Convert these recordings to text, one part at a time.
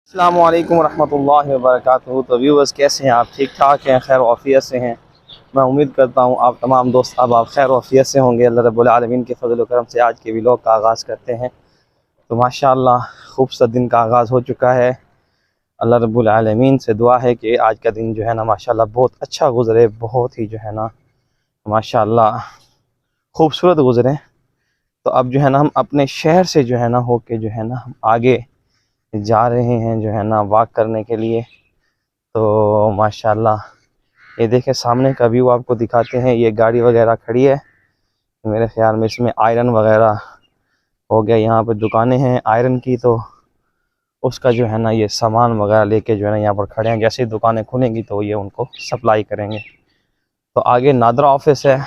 अस्सलामु अलैकुम रहमतुल्लाहि व बरकातुहू। तो व्यूअर्स, कैसे हैं आप? ठीक ठाक हैं, खैर वाफ़ियत से हैं। मैं उम्मीद करता हूँ आप तमाम दोस्त अब आप खैर वाफ़ियत से होंगे। अल्लाह रब्बुल आलमीन के फ़ज़ल व करम से आज के व्लॉग का आगाज़ करते हैं। तो माशाअल्लाह खूबसूरत दिन का आगाज़ हो चुका है। अल्लाह रब्बुल आलमीन से दुआ है कि आज का दिन जो है ना माशाअल्लाह बहुत अच्छा गुज़रे, बहुत ही जो है ना माशाअल्लाह खूबसूरत गुज़रे। तो अब जो है ना हम अपने शहर से जो है ना होके जो है ना हम आगे जा रहे हैं जो है ना वॉक करने के लिए। तो माशाल्लाह ये देखें, सामने का व्यू आपको दिखाते हैं। ये गाड़ी वगैरह खड़ी है, मेरे ख्याल में इसमें आयरन वगैरह हो गया। यहाँ पर दुकानें हैं आयरन की, तो उसका जो है ना ये सामान वगैरह लेके जो है ना यहाँ पर खड़े हैं। जैसे ही दुकानें खुलेंगी तो ये उनको सप्लाई करेंगे। तो आगे नादरा ऑफिस है,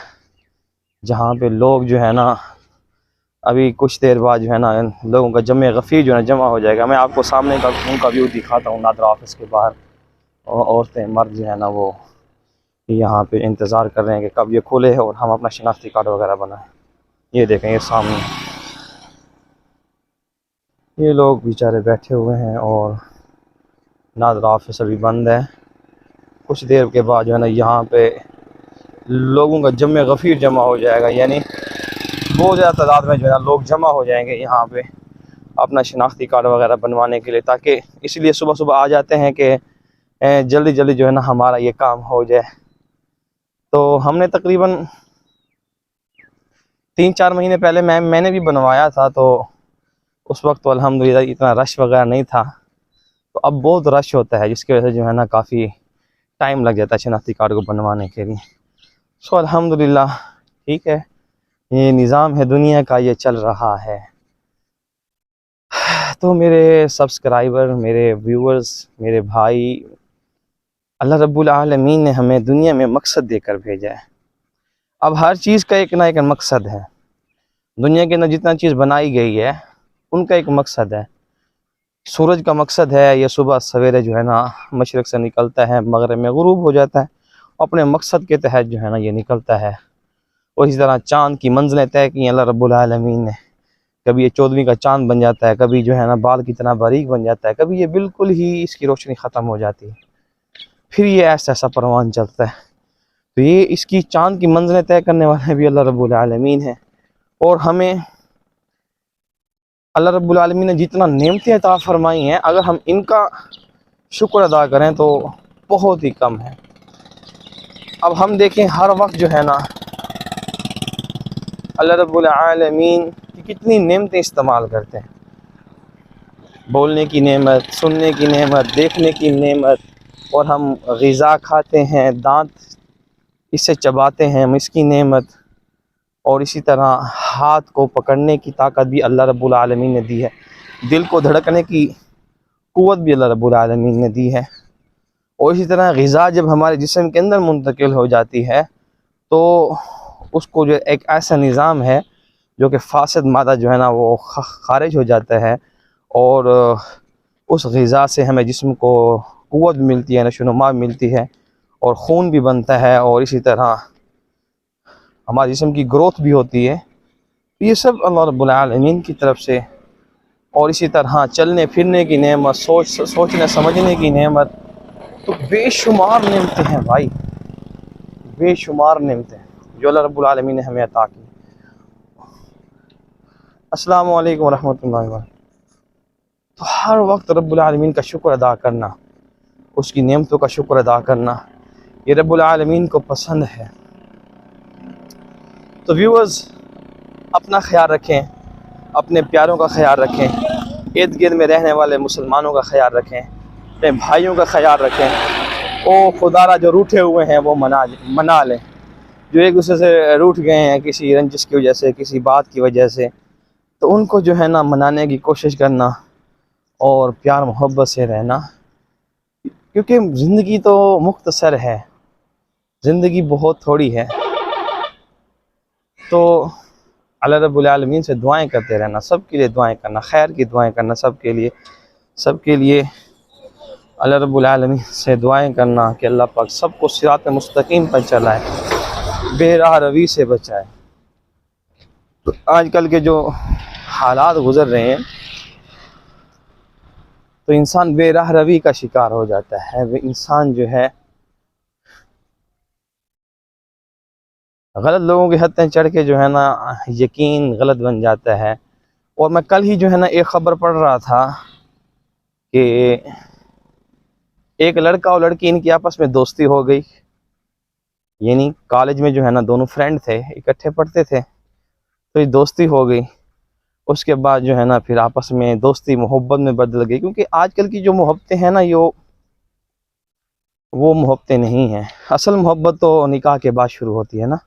जहाँ पे लोग जो है ना अभी कुछ देर बाद जो है ना लोगों का जमे गफ़ीर जो है जमा हो जाएगा। मैं आपको सामने का उनका व्यू दिखाता हूँ। नादरा ऑफिस के बाहर औरतें मर्द जो है ना वो यहाँ पे इंतज़ार कर रहे हैं कि कब ये खुले और हम अपना शनाख्ती कार्ड वगैरह बनाएं। ये देखें, ये सामने ये लोग बेचारे बैठे हुए हैं और नादरा ऑफिस अभी बंद है। कुछ देर के बाद जो है ना यहाँ पे लोगों का जमे गफ़ीर जमा हो जाएगा, यानी बहुत ज़्यादा तादाद में जो है ना लोग जमा हो जाएंगे यहाँ पे अपना शनाख्ती कार्ड वगैरह बनवाने के लिए। ताकि इसलिए सुबह सुबह आ जाते हैं कि जल्दी जल्दी जो है ना हमारा ये काम हो जाए। तो हमने तकरीबन 3-4 महीने पहले मैंने भी बनवाया था, तो उस वक्त तो अल्हम्दुलिल्लाह इतना रश वगैरह नहीं था। तो अब बहुत रश होता है, जिसकी वजह से जो है ना काफ़ी टाइम लग जाता है शनाख्ती कार्ड को बनवाने के लिए। सो अल्हम्दुलिल्लाह ठीक है, ये निज़ाम है दुनिया का, ये चल रहा है। तो मेरे सब्सक्राइबर, मेरे व्यूअर्स, मेरे भाई, अल्लाह रब्बुल आलमीन ने हमें दुनिया में मकसद देकर भेजा है। अब हर चीज़ का एक ना एक मकसद है। दुनिया के अंदर जितना चीज़ बनाई गई है उनका एक मकसद है। सूरज का मकसद है, ये सुबह सवेरे जो है ना मशरक़ से निकलता है, मगरिब में गुरूब हो जाता है। अपने मकसद के तहत जो है ना ये निकलता है। और इसी तरह चाँद की मंजिलें तय की अल्लाह रब्बुल आलमीन ने। कभी ये 14वीं का चाँद बन जाता है, कभी जो है ना बाल की तरह बारीक बन जाता है, कभी ये बिल्कुल ही इसकी रोशनी ख़त्म हो जाती है, फिर ये ऐसा ऐसा परवान चलता है। तो ये इसकी चाँद की मंजिलें तय करने वाले भी अल्लाह रब्बुल आलमीन है। और हमें अल्लाह रब्बुल आलमीन ने जितना नेमतें अता फरमाई हैं, अगर हम इनका शुक्र अदा करें तो बहुत ही कम है। अब हम देखें हर वक्त जो है ना अल्लाह रब्बुल आलमीन की कितनी नेमतें इस्तेमाल करते हैं। बोलने की नेमत, सुनने की नेमत, देखने की नेमत, और हम ग़िज़ा खाते हैं, दांत इससे चबाते हैं, हम इसकी नेमत। और इसी तरह हाथ को पकड़ने की ताकत भी अल्लाह रब्बुल आलमीन ने दी है। दिल को धड़कने की क़ुव्वत भी अल्लाह रब्बुल आलमीन ने दी है। और इसी तरह ग़िज़ा जब हमारे जिस्म के अंदर मुंतकिल हो जाती है तो उसको जो एक ऐसा निज़ाम है जो कि फ़ासिद मादा जो है ना वो ख़ारिज हो जाता है। और उस ग़िज़ा से हमें जिस्म को क़ुव्वत मिलती है, नशोनुमा मिलती है, और खून भी बनता है, और इसी तरह हमारे जिस्म की ग्रोथ भी होती है। ये सब अल्लाह रब्बुल आलमीन की तरफ से। और इसी तरह चलने फिरने की नेमत, सोचने समझने की नेमत, तो बेशुमार नेमतें हैं भाई, बेशुमार नेमतें जो अल्लाह रब्बुल आलमीन ने हमें अता की। अस्सलामु अलैकुम रहमतुल्लाहि व बरकातुहू। तो हर वक्त रब्बुल आलमीन का शुक्र अदा करना, उसकी नेमतों का शुक्र अदा करना, ये रब्बुल आलमीन को पसंद है। तो व्यूअर्स, अपना ख्याल रखें, अपने प्यारों का ख्याल रखें, इर्द गिर्द में रहने वाले मुसलमानों का ख्याल रखें, अपने भाइयों का ख्याल रखें। ओ खुदारा जो रूठे हुए हैं वो मना लें। जो एक दूसरे से रूठ गए हैं किसी रंजिश की वजह से, किसी बात की वजह से, तो उनको जो है ना मनाने की कोशिश करना और प्यार मोहब्बत से रहना। क्योंकि ज़िंदगी तो मुख्तसर है, ज़िंदगी बहुत थोड़ी है। तो अल्लाह रब्बुल आलमीन से दुआएं करते रहना, सबके लिए दुआएं करना, खैर की दुआएं करना, सबके लिए अल्लाह रब्बुल आलमीन से दुआएं करना कि अल्लाह पाक सबको सिरात मुस्तकीम पर चलाए, बेराह रवी से बचाए। तो आजकल के जो हालात गुज़र रहे हैं, तो इंसान बेराह रवी का शिकार हो जाता है। वो इंसान जो है गलत लोगों की हत्या चढ़ के जो है ना यकीन गलत बन जाता है। और मैं कल ही जो है ना एक ख़बर पढ़ रहा था कि एक लड़का और लड़की इनकी आपस में दोस्ती हो गई, यानी कॉलेज में जो है ना दोनों फ्रेंड थे, इकट्ठे पढ़ते थे, तो ये दोस्ती हो गई। उसके बाद जो है ना फिर आपस में दोस्ती मोहब्बत में बदल गई, क्योंकि आजकल की जो मोहब्बतें हैं ना वो मोहब्बतें नहीं हैं। असल मोहब्बत तो निकाह के बाद शुरू होती है ना।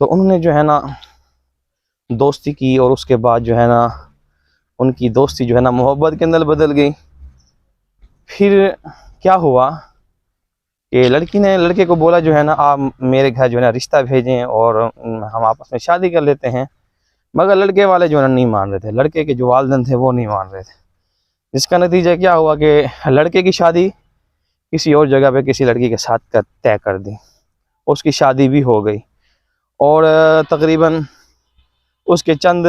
तो उन्होंने जो है ना दोस्ती की और उसके बाद जो है ना उनकी दोस्ती जो है ना मोहब्बत के अंदर बदल गई। फिर क्या हुआ कि लड़की ने लड़के को बोला जो है ना आप मेरे घर जो है ना रिश्ता भेजें और हम आपस में शादी कर लेते हैं। मगर लड़के वाले जो है ना नहीं मान रहे थे, लड़के के जो वालिदैन थे वो नहीं मान रहे थे। जिसका नतीजा क्या हुआ कि लड़के की शादी किसी और जगह पे किसी लड़की के साथ तय कर दी। उसकी शादी भी हो गई और तकरीबन उसके चंद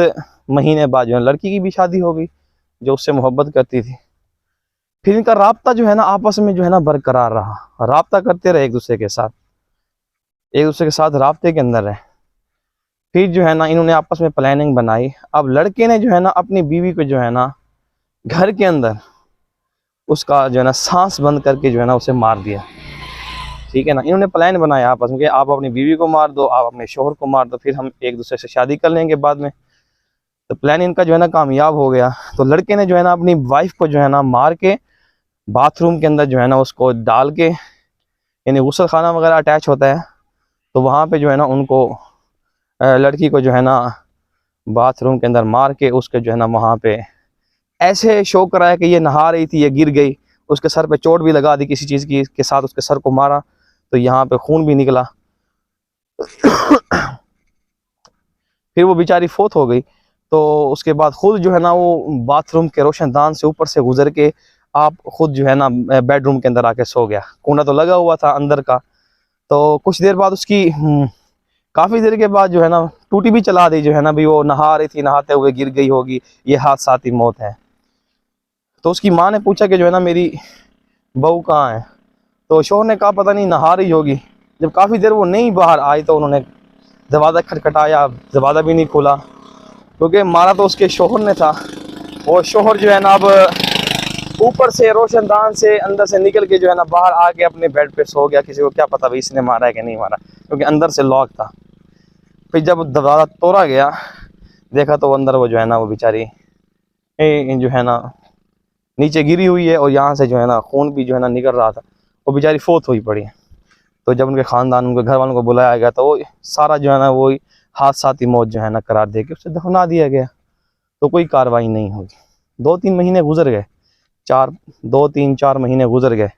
महीने बाद जो है लड़की की भी शादी हो गई जो उससे मोहब्बत करती थी। फिर इनका राब्ता जो है ना आपस में जो है ना बरकरार रहा, राब्ता करते रहे एक दूसरे के साथ राब्ते के अंदर रहे। फिर जो है ना इन्होंने आपस में प्लानिंग बनाई। अब लड़के ने जो है ना अपनी बीवी को जो है ना घर के अंदर उसका जो है ना सांस बंद करके जो है ना उसे मार दिया। ठीक है ना, इन्होंने प्लान बनाया आपस में कि आप अपनी बीवी को मार दो, आप अपने शोहर को मार दो, फिर हम एक दूसरे से शादी कर लेंगे बाद में। तो प्लान इनका जो है ना कामयाब हो गया। तो लड़के ने जो है ना अपनी वाइफ को जो है ना मार के बाथरूम के अंदर जो है ना उसको डाल के, यानी गुस्ल खाना वगैरह अटैच होता है, तो वहाँ पे जो है ना उनको लड़की को जो है ना बाथरूम के अंदर मार के उसके जो है ना वहाँ पे ऐसे शो कराया कि ये नहा रही थी, ये गिर गई, उसके सर पे चोट भी लगा दी किसी चीज़ की के साथ, उसके सर को मारा तो यहाँ पे खून भी निकला। फिर वो बेचारी फोत हो गई। तो उसके बाद खुद जो है ना वो बाथरूम के रोशनदान से ऊपर से गुजर के आप खुद जो है ना बेडरूम के अंदर आके सो गया। कूड़ा तो लगा हुआ था अंदर का। तो कुछ देर बाद उसकी काफ़ी देर के बाद जो है ना टूटी भी चला दी, जो है ना भी वो नहा रही थी, नहाते हुए गिर गई होगी, ये हादसाती मौत है। तो उसकी माँ ने पूछा कि जो है ना मेरी बहू कहाँ है। तो शोहर ने कहा पता नहीं नहा रही होगी। जब काफ़ी देर वो नहीं बाहर आई तो उन्होंने दरवाज़ा खटखटाया, दरवाज़ा भी नहीं खुला, क्योंकि मारा तो उसके शोहर ने था। वो शोहर जो है ना अब ऊपर से रोशनदान से अंदर से निकल के जो है ना बाहर आके अपने बेड पे सो गया। किसी को क्या पता भाई इसने मारा है कि नहीं मारा, क्योंकि अंदर से लॉक था। फिर जब दरवाज़ा तोड़ा गया, देखा तो अंदर वो जो है ना वो बेचारी जो है ना नीचे गिरी हुई है और यहाँ से जो है ना खून भी जो है ना निकल रहा था। वो बेचारी फोत हुई पड़ी है। तो जब उनके ख़ानदान, उनके घर वालों को बुलाया गया तो वो सारा जो है ना वो हादसाती मौत जो है ना करार दे के उसे दफना दिया गया। तो कोई कार्रवाई नहीं होगी। 2-3 महीने गुजर गए, 2-3-4 महीने गुजर गए।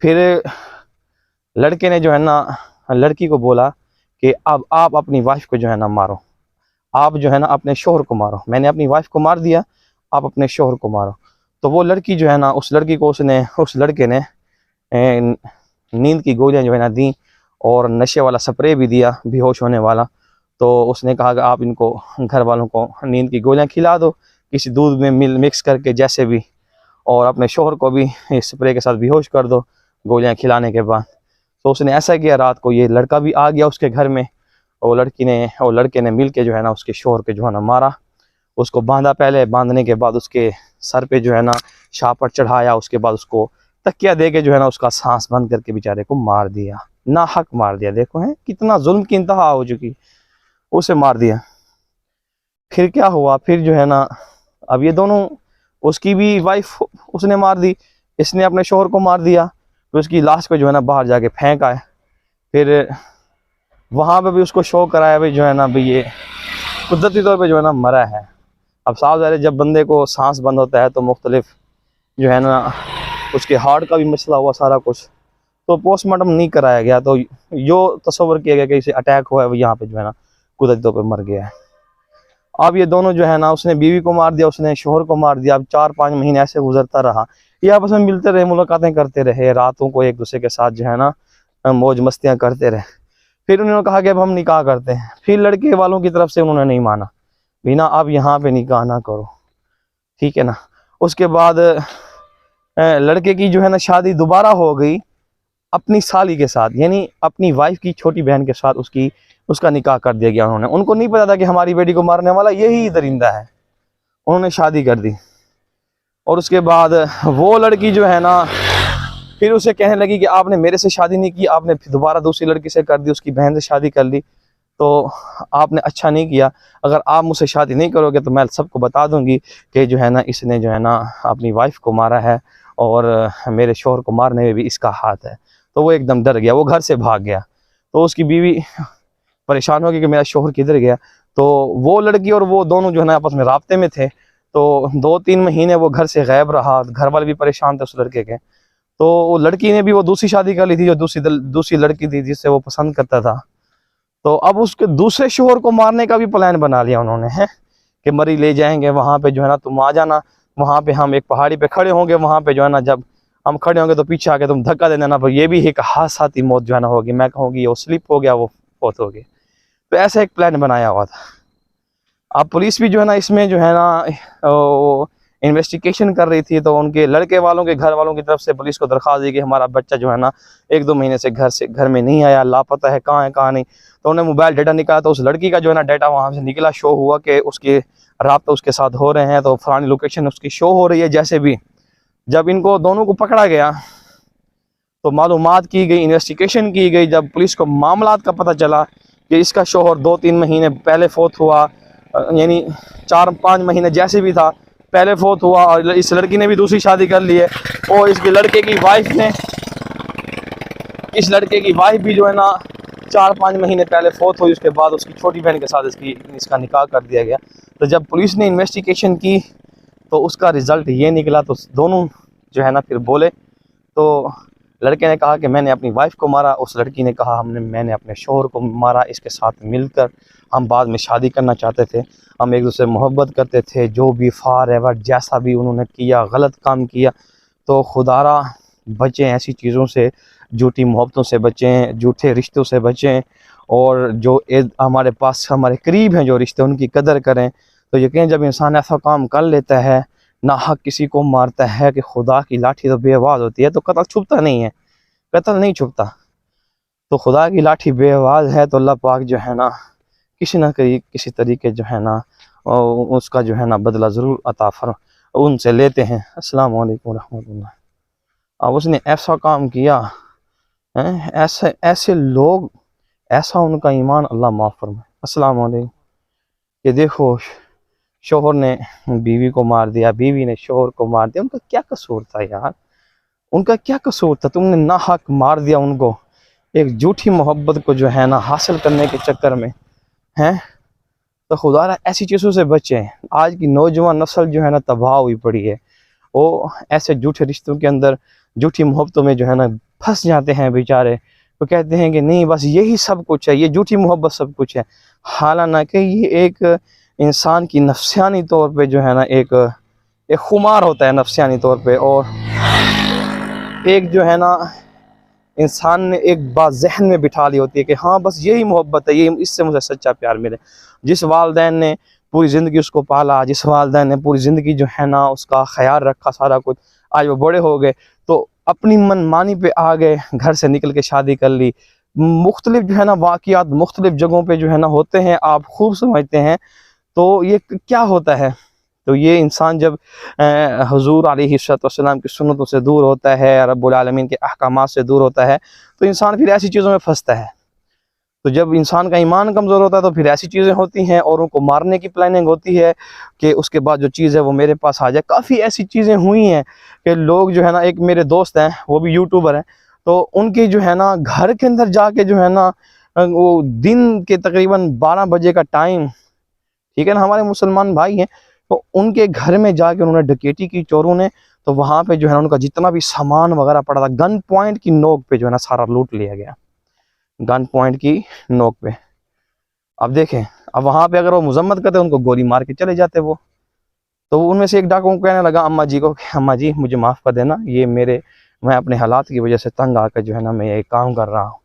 फिर लड़के ने जो है ना लड़की को बोला कि अब आप अपनी वाइफ को जो है ना मारो, आप जो है ना अपने शोहर को मारो। मैंने अपनी वाइफ को मार दिया, आप अपने शोहर को मारो। तो वो लड़की जो है ना उस लड़की को उस लड़के ने नींद की गोलियां जो है ना दी और नशे वाला स्प्रे भी दिया, बेहोश होने वाला। तो उसने कहा कि आप इनको घर वालों को नींद की गोलियां खिला दो किसी दूध में मिक्स करके जैसे भी, और अपने शोहर को भी इस स्प्रे के साथ बेहोश कर दो गोलियां खिलाने के बाद। तो उसने ऐसा किया। रात को ये लड़का भी आ गया उसके घर में और लड़के ने मिल के जो है ना उसके शोहर के जो है ना मारा। उसको बांधा, पहले बांधने के बाद उसके सर पे जो है ना शापर चढ़ाया, उसके बाद उसको तकिया दे के जो है ना उसका सांस बंद करके बेचारे को मार दिया, ना हक मार दिया। देखो है कितना जुल्म की इंतहा हो चुकी, उसे मार दिया। फिर क्या हुआ, फिर जो है ना अब ये दोनों, उसकी भी वाइफ उसने मार दी, इसने अपने शोहर को मार दिया। फिर उसकी लाश को जो है ना बाहर जाके फेंक आए। फिर वहाँ पे भी उसको शो कराया भाई जो है ना भाई ये कुदरती तौर पे जो है ना मरा है। अब साफ ज़ाहिर है जब बंदे को सांस बंद होता है तो मुख्तलिफ जो है ना उसके हार्ट का भी मसला हुआ सारा कुछ, तो पोस्टमार्टम नहीं कराया गया। तो जो तस्वर किया गया कि इसे अटैक हुआ है वो यहाँ पे जो है ना कुदरती तौर पे मर गया है। अब ये दोनों जो है ना उसने बीवी को मार दिया, उसने शोहर को मार दिया। अब 4-5 महीने ऐसे गुजरता रहा, ये आपस में मिलते रहे, मुलाकातें करते रहे, रातों को एक दूसरे के साथ जो है ना मौज मस्तियाँ करते रहे। फिर उन्होंने कहा कि अब हम निकाह करते हैं। फिर लड़के वालों की तरफ से उन्होंने नहीं माना, बिना अब यहाँ पे निकाह ना करो, ठीक है ना। उसके बाद लड़के की जो है ना शादी दोबारा हो गई अपनी साली के साथ, यानी अपनी वाइफ की छोटी बहन के साथ उसका निकाह कर दिया गया उन्होंने। उनको नहीं पता था कि हमारी बेटी को मारने वाला यही दरिंदा है। उन्होंने शादी कर दी और उसके बाद वो लड़की जो है ना फिर उसे कहने लगी कि आपने मेरे से शादी नहीं की, आपने फिर दोबारा दूसरी लड़की से कर दी, उसकी बहन से शादी कर ली, तो आपने अच्छा नहीं किया। अगर आप मुझसे शादी नहीं करोगे तो मैं सबको बता दूंगी कि जो है ना इसने जो है ना अपनी वाइफ को मारा है और मेरे शोहर को मारने में भी इसका हाथ है। तो वो एकदम डर गया, वो घर से भाग गया। तो उसकी बीवी परेशान हो गई कि मेरा शोहर किधर गया। तो वो लड़की और वो दोनों जो है ना आपस में राब्ते में थे। तो 2-3 महीने वो घर से गायब रहा। घर वाले भी परेशान थे उस लड़के के। तो वो लड़की ने भी वो दूसरी शादी कर ली थी, जो दूसरी लड़की थी जिससे वो पसंद करता था। तो अब उसके दूसरे शोहर को मारने का भी प्लान बना लिया उन्होंने, है कि मरी ले जाएंगे वहाँ पे जो है ना, तुम आ जाना, वहाँ पे हम एक पहाड़ी पे खड़े होंगे, वहाँ पे जो है ना जब हम खड़े होंगे तो पीछे आके तुम धक्का दे देना, पर ये भी एक हादसाती मौत जो है ना होगी। मैं कहूँगी वो स्लिप हो गया, वो फौत हो गई। तो ऐसा एक प्लान बनाया हुआ था। अब पुलिस भी जो है ना इसमें जो है ना इन्वेस्टिगेशन कर रही थी। तो उनके लड़के वालों के घर वालों की तरफ से पुलिस को दरख्वास्त दी कि हमारा बच्चा जो है ना 1-2 महीने से घर में नहीं आया, लापता है, कहाँ नहीं। तो उन्हें मोबाइल डाटा निकाला, तो उस लड़की का जो है ना डाटा वहाँ से निकला, शो हुआ कि उसके राब्ता उसके साथ हो रहे हैं, तो फलानी लोकेशन उसकी शो हो रही है। जैसे भी जब इनको दोनों को पकड़ा गया तो मालूमात की गई, इन्वेस्टिगेशन की गई। जब पुलिस को मामलात का पता चला कि इसका शोहर 2-3 महीने पहले फौत हुआ, यानी 4-5 महीने जैसे भी था पहले फौत हुआ, और इस लड़की ने भी दूसरी शादी कर ली है, और इस लड़के की वाइफ भी जो है ना 4-5 महीने पहले फौत हुई। उसके बाद उसकी छोटी बहन के साथ इसका निकाह कर दिया गया। तो जब पुलिस ने इन्वेस्टिगेशन की तो उसका रिज़ल्ट ये निकला। तो दोनों जो है ना फिर बोले। तो लड़के ने कहा कि मैंने अपनी वाइफ को मारा, उस लड़की ने कहा मैंने अपने शोहर को मारा, इसके साथ मिलकर हम बाद में शादी करना चाहते थे, हम एक दूसरे मोहब्बत करते थे, जो भी फार एवर जैसा भी उन्होंने किया, गलत काम किया, तो खुदारा बचें ऐसी चीज़ों से, झूठी मोहब्बतों से बचें, झूठे रिश्तों से बचें, और जो हमारे पास हमारे करीब हैं जो रिश्ते, उनकी कदर करें। तो यकीन जब इंसान ऐसा काम कर लेता है, ना हक किसी को मारता है, कि खुदा की लाठी तो बेआवाज़ होती है, तो कत्ल छुपता नहीं है, कत्ल नहीं छुपता। तो खुदा की लाठी बेआवाज़ है, तो अल्लाह पाक जो है ना किसी न किसी तरीके जो है ना उसका जो है ना बदला ज़रूर उनसे लेते हैं। अस्सलाम वालेकुम रहमतुल्लाह। अब उसने ऐसा काम किया है, ऐसे लोग, ऐसा उनका ईमान, अल्लाह माफ़ फरमाए। अस्सलाम वालेकुम। ये देखो, शोहर ने बीवी को मार दिया, बीवी ने शोहर को मार दिया। उनका क्या कसूर था यार, उनका क्या कसूर था? तुमने ना हक मार दिया उनको, एक झूठी मोहब्बत को जो है ना हासिल करने के चक्कर में, हैं। तो खुदा ऐसी चीज़ों से बचें। आज की नौजवान नस्ल जो है ना तबाह हुई पड़ी है, वो ऐसे झूठे रिश्तों के अंदर, झूठी मोहब्बतों में जो है ना फंस जाते हैं बेचारे। तो कहते हैं कि नहीं बस यही सब कुछ है, ये झूठी मोहब्बत सब कुछ है। हालांकि ये एक इंसान की नफ्सियानी तौर पे जो है ना एक खुमार होता है नफ्सियानी तौर पे, और एक जो है ना इंसान ने एक बात जहन में बिठा ली होती है कि हाँ बस यही मोहब्बत है, ये इससे मुझे सच्चा प्यार मिले। जिस वालिदैन ने पूरी ज़िंदगी उसको पाला, जिस वालिदैन ने पूरी ज़िंदगी जो है ना उसका ख्याल रखा, सारा कुछ, आज वो बड़े हो गए तो अपनी मनमानी पे आ गए, घर से निकल के शादी कर ली। मुख्तलिफ जो है ना वाक़ियात मुख्तलिफ जगहों पे जो है ना होते हैं, आप खूब समझते हैं। तो ये क्या होता है? तो ये इंसान जब हुज़ूर अलैहिस्सलाम की सुन्नतों से दूर होता है, रब्बुल आलमीन के अहकामात से दूर होता है, तो इंसान फिर ऐसी चीज़ों में फंसता है। तो जब इंसान का ईमान कमज़ोर होता है तो फिर ऐसी चीज़ें होती हैं, और उनको मारने की प्लानिंग होती है कि उसके बाद जो चीज़ है वो मेरे पास आ जाए। काफ़ी ऐसी चीज़ें हुई हैं कि लोग जो है ना, एक मेरे दोस्त हैं वो भी यूट्यूबर हैं, तो उनकी जो है ना घर के अंदर जाके जो है ना वो दिन के तकरीबन 12 बजे का टाइम, ठीक है ना, हमारे मुसलमान भाई हैं, तो उनके घर में जाके उन्होंने डकैती की चोरों ने। तो वहाँ पे जो है ना उनका जितना भी सामान वगैरह पड़ा था, गन पॉइंट की नोक पे जो है ना सारा लूट लिया गया, गन पॉइंट की नोक पे। अब देखें, अब वहाँ पे अगर वो मजम्मत करते उनको गोली मार के चले जाते वो। तो उनमें से एक डाकू कहने लगा अम्मा जी को, अम्मा जी मुझे माफ़ कर देना, ये मैं अपने हालात की वजह से तंग आकर जो है ना मैं ये काम कर रहा हूँ,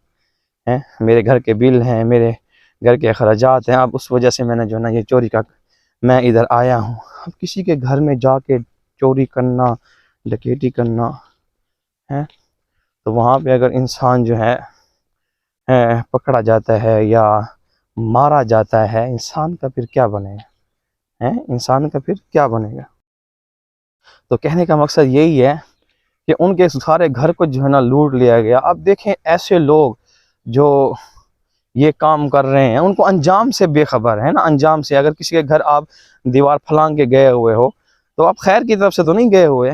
हैं, मेरे घर के बिल हैं, मेरे घर के अखराजात हैं, अब उस वजह से मैंने जो है ना ये चोरी का मैं इधर आया हूँ। अब किसी के घर में जाके चोरी करना, डकैती करना है, तो वहाँ पे अगर इंसान जो है पकड़ा जाता है या मारा जाता है, इंसान का फिर क्या बनेगा? है इंसान का फिर क्या बनेगा? तो कहने का मकसद यही है कि उनके सारे घर को जो है ना लूट लिया गया। अब देखें ऐसे लोग जो ये काम कर रहे हैं उनको अंजाम से बेखबर है ना, अंजाम से। अगर किसी के घर आप दीवार फलांग के गए हुए हो तो आप खैर की तरफ से तो नहीं गए हुए,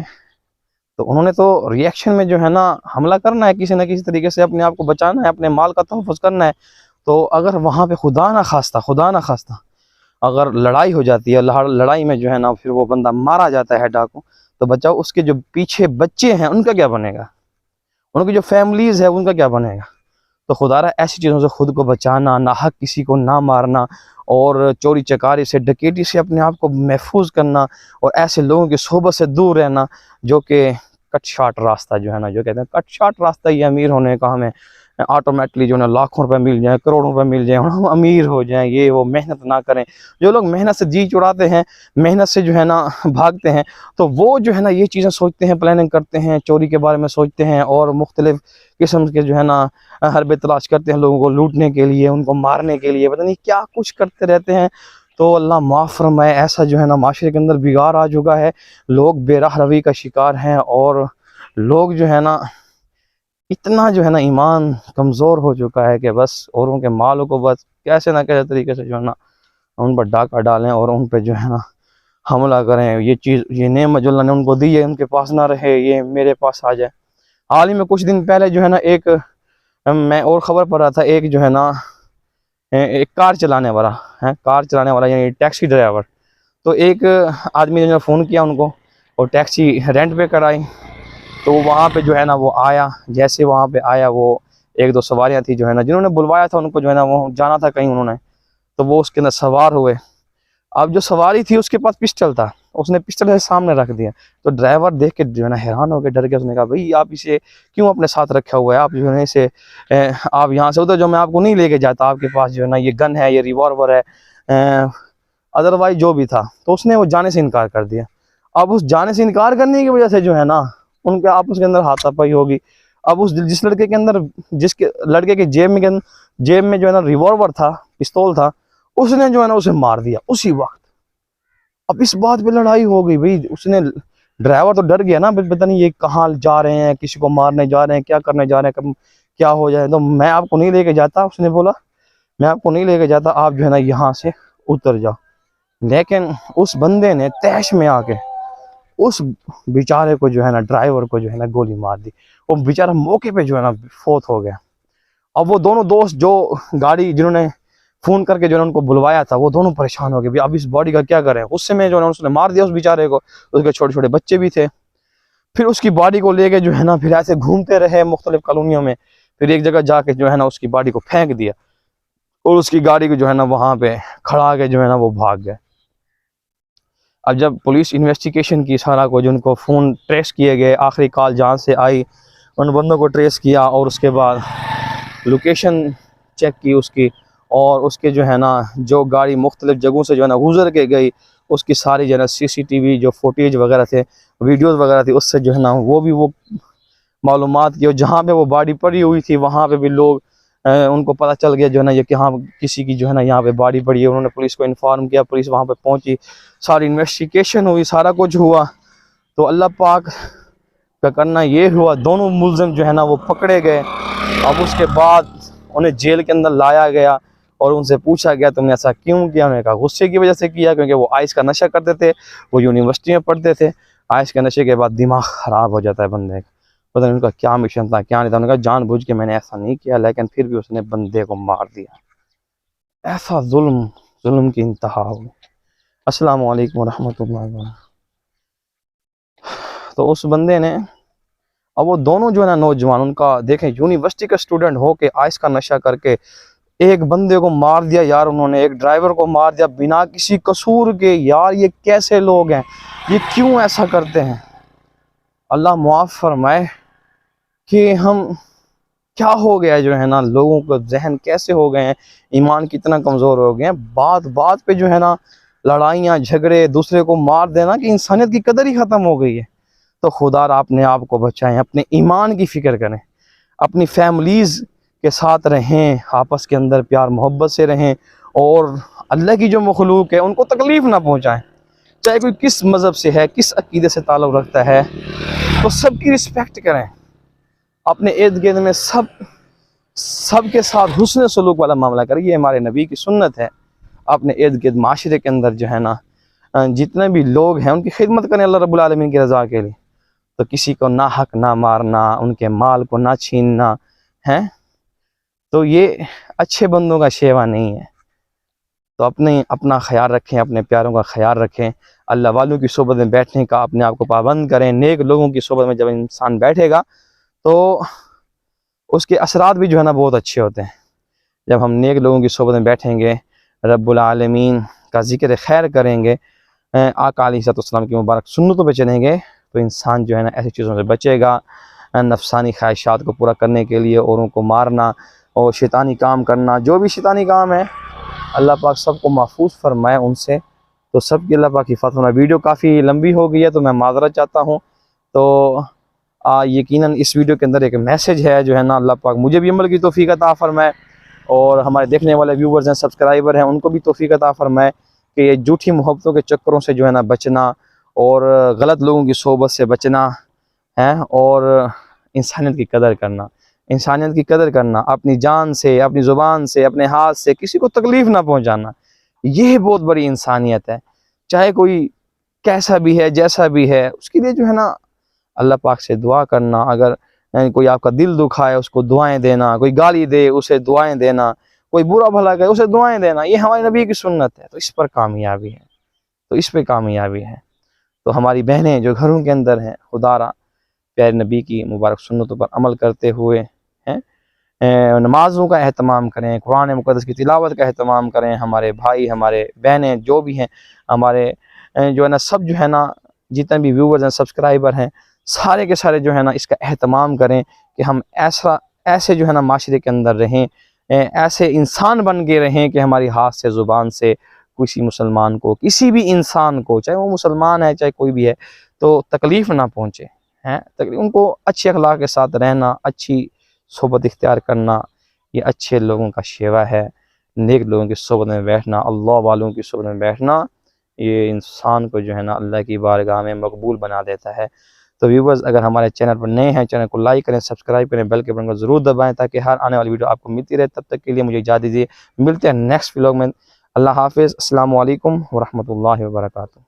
तो उन्होंने तो रिएक्शन में जो है ना हमला करना है, किसी न किसी तरीके से अपने आप को बचाना है, अपने माल का तहफ़्फ़ुज़ करना है। तो अगर वहाँ पे खुदा ना खास्ता अगर लड़ाई हो जाती है, लड़ाई में जो है ना फिर वो बंदा मारा जाता है डाकू, तो बचाओ उसके जो पीछे बच्चे हैं उनका क्या बनेगा? उनकी जो फैमिलीज़ है उनका क्या बनेगा? तो खुदारा ऐसी चीज़ों से खुद को बचाना, नाहक किसी को ना मारना और चोरी चकारी से, डकैती से अपने आप को महफूज करना और ऐसे लोगों की सोहबत से दूर रहना जो कि कट शार्ट रास्ता जो है ना, जो कहते हैं कट शार्ट रास्ता ये अमीर होने का, हमें ऑटोमेटिकली जो है ना लाखों रुपए मिल जाए, करोड़ों रुपए मिल जाए और हम अमीर हो जाएं, ये वो मेहनत ना करें। जो लोग मेहनत से जी चुराते हैं, मेहनत से जो है ना भागते हैं, तो वो जो है ना ये चीज़ें सोचते हैं, प्लानिंग करते हैं, चोरी के बारे में सोचते हैं और मुख्तलिफ किस्म के जो है ना हरबे तलाश करते हैं लोगों को लूटने के लिए, उनको मारने के लिए, पता नहीं क्या कुछ करते रहते हैं। तो अल्लाह माफ़ फरमाए, ऐसा जो है ना माशरे के अंदर बिगाड़ आ चुका है, लोग बेराह रवी का शिकार हैं और लोग जो है ना इतना जो है ना ईमान कमज़ोर हो चुका है कि बस औरों के मालों को बस कैसे ना कैसे तरीके से जो है ना उन पर डाका डालें और उन पर जो है ना हमला करें। ये चीज़, ये नेमत जो अल्लाह ने उनको दी है उनके पास ना रहे, ये मेरे पास आ जाए। हाल ही में कुछ दिन पहले जो है ना एक मैं और ख़बर पढ़ रहा था, एक जो है ना एक कार चलाने वाला है, कार चलाने वाला यानी टैक्सी ड्राइवर, तो एक आदमी ने फ़ोन किया उनको और टैक्सी रेंट पे कराई। तो वहाँ पे जो है ना वो आया, जैसे वहाँ पे आया वो एक दो सवारियाँ थी जो है ना जिन्होंने बुलवाया था उनको, जो है ना वो जाना था कहीं उन्होंने, तो वो उसके अंदर सवार हुए। अब जो सवारी थी उसके पास पिस्टल था, उसने पिस्टल ऐसे सामने रख दिया, तो ड्राइवर देख के जो है ना हैरान हो गया, डर गया। उसने कहा भाई आप इसे क्यों अपने साथ रखा हुआ है, आप जो है इसे आप यहाँ से उधर जो, मैं आपको नहीं लेके जाता, आपके पास जो है ना ये गन है, ये रिवॉल्वर है, अदरवाइज जो भी था। तो उसने वो जाने से इनकार कर दिया। अब उस जाने से इनकार करने की वजह से जो है ना उनके आपस के अंदर हाथापाई होगी। अब उस जिस लड़के के अंदर, जिसके लड़के के जेब में जो है ना रिवॉल्वर था, पिस्तौल था, उसने जो है ना उसे मार दिया उसी वक्त। अब इस बात पे लड़ाई हो गई भाई, उसने, ड्राइवर तो डर गया ना, पता नहीं ये कहाँ जा रहे हैं, किसी को मारने जा रहे हैं, क्या करने जा रहे हैं, कब क्या हो जाए। तो मैं आपको नहीं लेके जाता, उसने बोला मैं आपको नहीं लेके जाता, आप जो है ना यहाँ से उतर जाओ। लेकिन उस बंदे ने तैश में आके उस बेचारे को जो है ना, ड्राइवर को जो है ना गोली मार दी। वो बेचारा मौके पे जो है ना फोत हो गया। अब वो दोनों दोस्त जो गाड़ी, जिन्होंने फोन करके जो है उनको बुलवाया था, वो दोनों परेशान हो गए भाई अब इस बॉडी का क्या करें। उससे में जो है उसने मार दिया उस बेचारे को, उसके छोटे छोटे बच्चे भी थे। फिर उसकी बॉडी को लेके जो है ना फिर ऐसे घूमते रहे मुख्तलिफ कॉलोनियों में, फिर एक जगह जाके जो है ना उसकी बॉडी को फेंक दिया और उसकी गाड़ी को जो है ना वहाँ पे खड़ा के जो है ना वो भाग गए। अब जब पुलिस इन्वेस्टिगेशन की, सारा को जो उनको फ़ोन ट्रेस किए गए, आखिरी कॉल जहाँ से आई उन बंदों को ट्रेस किया और उसके बाद लोकेशन चेक की उसकी, और उसके जो है ना जो गाड़ी मुख्तलिफ़ जगहों से जो है ना गुजर के गई, उसकी सारी जो है ना CCTV जो फुटेज वगैरह थे, वीडियोज़ वगैरह थी, उससे जो है ना वो भी वो मालूमात की। और जहाँ पे वो बॉडी पड़ी हुई थी वहाँ पे भी लोग उनको पता चल गया जो है ना ये कि हाँ किसी की जो है ना यहाँ पे बॉडी पड़ी है। उन्होंने पुलिस को इन्फॉर्म किया, पुलिस वहाँ पे पहुँची, सारी इन्वेस्टिगेशन हुई, सारा कुछ हुआ। तो अल्लाह पाक का करना ये हुआ, दोनों मुलजिम जो है ना वो पकड़े गए। अब उसके बाद उन्हें जेल के अंदर लाया गया और उनसे पूछा गया तुमने ऐसा क्यों किया। उन्होंने कहा गुस्से की वजह से किया, क्योंकि वो आइस का नशा करते थे, वो यूनिवर्सिटी में पढ़ते थे। आइस के नशे के बाद दिमाग ख़राब हो जाता है बंदे का, पता नहीं उनका क्या मिशन था क्या नहीं था। उन्होंने कहा जानबूझ के मैंने ऐसा नहीं किया, लेकिन फिर भी उसने बंदे को मार दिया। ऐसा जुल्म की इंतहा हो गई। अस्सलाम वालेकुम रहमतुल्लाहि व बरकातहू। तो उस बंदे ने, अब वो दोनों जो है ना नौजवान, उनका देखें यूनिवर्सिटी का स्टूडेंट हो के आइस का नशा करके एक बंदे को मार दिया यार, उन्होंने एक ड्राइवर को मार दिया बिना किसी कसूर के। यार ये कैसे लोग हैं, ये क्यों ऐसा करते हैं। अल्लाह मुआफ़ फरमाए कि हम क्या हो गया जो है ना, लोगों का जहन कैसे हो गए हैं, ईमान कितना कमज़ोर हो गए हैं। बात बात पे जो है ना लड़ाइयाँ झगड़े, दूसरे को मार देना, कि इंसानियत की कदर ही ख़त्म हो गई है। तो खुदा अपने आप को बचाएं, अपने ईमान की फ़िक्र करें, अपनी फैमिलीज़ के साथ रहें, आपस के अंदर प्यार मोहब्बत से रहें और अल्लाह की जो मखलूक है उनको तकलीफ़ ना पहुँचाएँ। चाहे कोई किस मज़हब से है, किस अक़ीदे से ताल्लुक़ रखता है, तो सबकी रिस्पेक्ट करें। अपने इर्द गिर्द में सब के साथ हुस्न सलूक वाला मामला करें। ये हमारे नबी की सुन्नत है। अपने इर्द गिर्द माशरे के अंदर जो है ना, जितने भी लोग हैं उनकी खिदमत करें अल्लाह रब्बुल आलमीन की रज़ा के लिए। तो किसी को ना हक ना मारना, उनके माल को ना छीनना है, तो ये अच्छे बंदों का शेवा नहीं है। तो अपना ख्याल रखें, अपने प्यारों का ख्याल रखें, अल्लाह वालों की सोबत में बैठने का अपने आप को पाबंद करें। नेक लोगों की सोबत में जब इंसान बैठेगा तो उसके असरात भी जो है ना बहुत अच्छे होते हैं। जब हम नेक लोगों की सोबत में बैठेंगे, रब्बुल आलमीन का ज़िक्र खैर करेंगे, आका अलैहिस्सलाम की मुबारक सुन्नतों पे चलेंगे, तो इंसान जो है ना ऐसी चीज़ों से बचेगा। नफसानी ख्वाहिशात को पूरा करने के लिए औरों को मारना और शैतानी काम करना, जो भी शैतानी काम है अल्लाह पाक सबको महफूज फरमाए उनसे। तो सब की अल्लाह पाक हिफाज़त फरमाए। वीडियो काफ़ी लंबी हो गई है तो मैं माज़रत चाहता हूँ। तो यकीनन इस वीडियो के अंदर एक मैसेज है जो है ना, अल्लाह पाक मुझे भी अमल की तौफीक अता फरमाए और हमारे देखने वाले व्यूवर्स हैं, सब्सक्राइबर हैं, उनको भी तौफीक अता फरमाए कि ये झूठी मोहब्बतों के चक्करों से जो है ना बचना और गलत लोगों की सोबत से बचना है और इंसानियत की कदर करना। इंसानियत की कदर करना, अपनी जान से, अपनी ज़ुबान से, अपने हाथ से किसी को तकलीफ़ ना पहुँचाना, ये बहुत बड़ी इंसानियत है। चाहे कोई कैसा भी है, जैसा भी है, उसके लिए जो है ना अल्लाह पाक से दुआ करना। अगर कोई आपका दिल दुखाए उसको दुआएं देना, कोई गाली दे उसे दुआएं देना, कोई बुरा भला करे उसे दुआएं देना, ये हमारे नबी की सुन्नत है। तो इस पर कामयाबी है, तो इस पर कामयाबी है। तो हमारी बहनें जो घरों के अंदर हैं, खुदारा प्यारे नबी की मुबारक सुन्नतों पर अमल करते हुए हैं, नमाज़ों का एहतमाम करें, कुरान मुक़द्दस की तिलावत का एहतमाम करें। हमारे भाई, हमारे बहनें जो भी हैं, हमारे जो है ना सब जो है ना, जितने भी व्यूवर्स हैं, सब्सक्राइबर हैं, सारे के सारे जो है ना इसका एहतमाम करें कि हम ऐसे जो है ना माशरे के अंदर रहें, ऐसे इंसान बन के रहें कि हमारी हाथ से, ज़ुबान से किसी मुसलमान को, किसी भी इंसान को, चाहे वो मुसलमान है चाहे कोई भी है, तो तकलीफ़ ना पहुँचे हैं। उनको अच्छे अखलाक के साथ रहना, अच्छी सोबत इख्तियार करना, ये अच्छे लोगों का शेवा है। नेक लोगों की सोबत में बैठना, अल्लाह वालों की सोबत में बैठना, ये इंसान को जो है ना अल्लाह की बारगाह में मकबूल बना देता है। तो व्यूवर्स, अगर हमारे चैनल पर नए हैं, चैनल को लाइक करें, सब्सक्राइब करें, बेल के बटन को ज़रूर दबाएं ताकि हर आने वाली वीडियो आपको मिलती रहे। तब तक के लिए मुझे इजाज़त दीजिए, मिलते हैं नेक्स्ट व्लॉग में। अल्लाह हाफ़िज़, अस्सलामु अलैकुम व रहमतुल्लाहि व बरकातुहू।